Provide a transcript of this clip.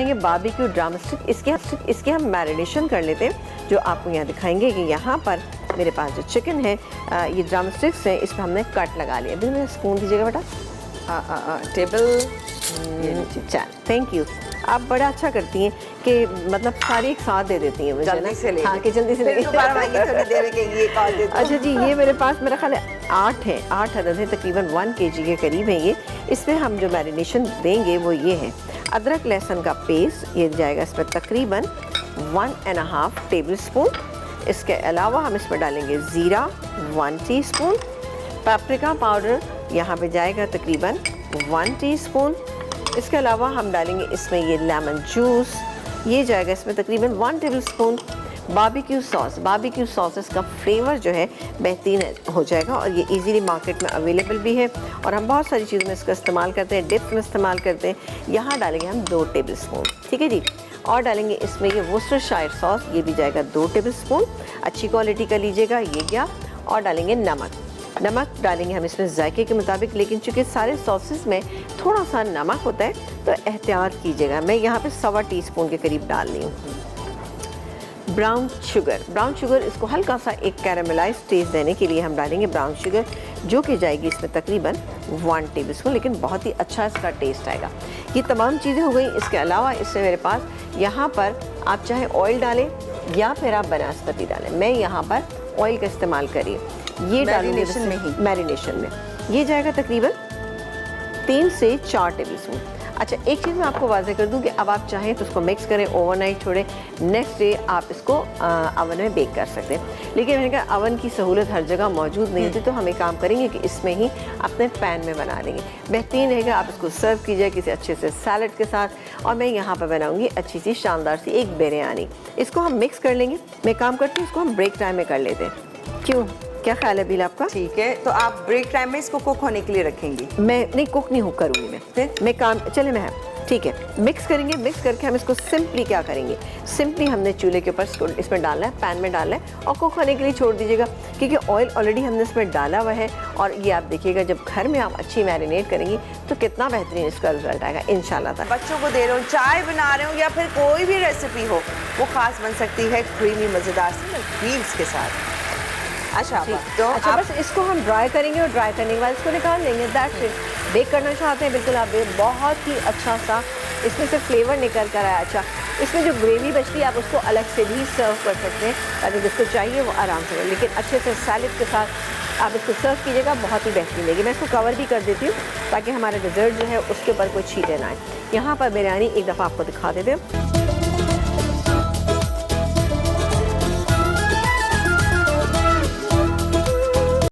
Barbecue drum stick, इसके हम marination कर लेते हैं। जो आपको यहाँ दिखाएंगे कि यहाँ पर मेरे पास जो चिकन है, ये ड्रम स्टिक्स है, इस पर हमने कट लगा लिया। अभी मेरा स्पून दीजिएगा बेटा। टेबल चल, थैंक यू। आप बड़ा अच्छा करती हैं कि मतलब सारी एक साथ दे देती हैं मुझे। जल्दी से ले, हाँ कि जल्दी से ले। थोड़ी देर के ये कॉल दे दो। अच्छा जी, ये मेरे पास मेरा ख्याल है 8 अदद है, तकरीबन 1 kg के करीब है ये। इसमें हम जो मैरिनेशन देंगे वो ये है। अदरक लहसुन का पेस्ट, ये जाएगा इसमें तकरीबन 1.5 टेबल स्पून। इसके अलावा हम इसमें डालेंगे ज़ीरा 1 टीस्पून, पेपरिका पाउडर यहाँ पे जाएगा तकरीबन 1 टीस्पून। इसके अलावा हम डालेंगे इसमें ये लेमन जूस, ये जाएगा इसमें तकरीबन 1 टेबल स्पून। बारबेक्यू सॉस इसका फ्लेवर जो है बेहतरीन हो जाएगा और ये इजीली मार्केट में अवेलेबल भी है और हम बहुत सारी चीज़ों में इसका इस्तेमाल करते हैं, डिप्स में इस्तेमाल करते हैं। यहाँ डालेंगे हम 2 टेबल स्पून, ठीक है जी। और डालेंगे इसमें ये वोस्टरशायर सॉस, ये भी जाएगा 2 टेबल स्पून, अच्छी क्वालिटी का लीजिएगा ये गया। और डालेंगे नमक डालेंगे हम इसमें जायके के मुताबिक, लेकिन चूँकि सारे सॉसेस में थोड़ा सा नमक होता है तो एहतियात कीजिएगा। मैं यहाँ पे 1.25 टीस्पून के करीब डाल रही हूँ। ब्राउन शुगर इसको हल्का सा एक कैरामलाइज टेस्ट देने के लिए हम डालेंगे ब्राउन शुगर, जो कि जाएगी इसमें तकरीबन 1 टेबल स्पून, लेकिन बहुत ही अच्छा इसका टेस्ट आएगा। ये तमाम चीज़ें हो गई। इसके अलावा इससे मेरे पास यहाँ पर आप चाहे ऑयल डालें या फिर आप बनस्पति डालें, मैं यहाँ पर ऑयल का इस्तेमाल करिए। ये डालूंगी मैरिनेशन में, ये जाएगा तकरीबन 3 से 4 टेबल स्पून। अच्छा, एक चीज़ मैं आपको वाज़ेह कर दूं कि अब आप चाहें तो उसको मिक्स करें, ओवरनाइट छोड़ें, नेक्स्ट डे आप इसको अवन में बेक कर सकते हैं। लेकिन मैंने कहा अवन की सहूलत हर जगह मौजूद नहीं होती, तो हम एक काम करेंगे कि इसमें ही अपने पैन में बना लेंगे, बेहतरीन रहेगा। आप इसको सर्व कीजिए किसी अच्छे से सैलड के साथ। और मैं यहाँ पर बनाऊँगी अच्छी सी शानदार सी एक बिरयानी। इसको हम मिक्स कर लेंगे। मैं काम करती हूँ, इसको हम ब्रेक टाइम में कर लेते हैं। क्यों, क्या ख्याल है बिल आपका? ठीक है, तो आप ब्रेक टाइम में इसको कुक होने के लिए रखेंगे? मैं नहीं, कुक नहीं करूँगी मैं काम चले मैं ठीक है। मिक्स करेंगे, मिक्स करके हम इसको सिंपली क्या करेंगे, सिंपली हमने चूल्हे के ऊपर इसमें डालना है, पैन में डालना है और कुक होने के लिए छोड़ दीजिएगा, क्योंकि ऑयल ऑलरेडी हमने इसमें डाला हुआ है। और ये आप देखिएगा जब घर में आप अच्छी मैरिनेट करेंगी तो कितना बेहतरीन इसका रिजल्ट आएगा इंशाल्लाह। बच्चों को दे रहे हो, चाय बना रहे हो या फिर कोई भी रेसिपी हो, वो खास बन सकती है क्रीमी मज़ेदार से क्रीम्स के साथ। अच्छा, तो अच्छा बस इसको हम ड्राई करेंगे और ड्राई करने के बाद इसको निकाल लेंगे, दैट्स इट। बेक करना चाहते हैं बिल्कुल आप बहुत ही अच्छा सा इसमें से फ्लेवर निकल कर आया। अच्छा, इसमें जो ग्रेवी बचती है आप उसको अलग से भी सर्व कर सकते हैं, ताकि जिसको चाहिए वो आराम से, लेकिन अच्छे से सैलेड के साथ आप इसको सर्व कीजिएगा, बहुत ही बेहतरीन लगेगी। मैं इसको कवर भी कर देती हूँ ताकि हमारा डिज़र्ट जो है उसके ऊपर कोई छींटे ना आए। यहाँ पर बिरयानी एक दफ़ा आपको दिखा देते हैं।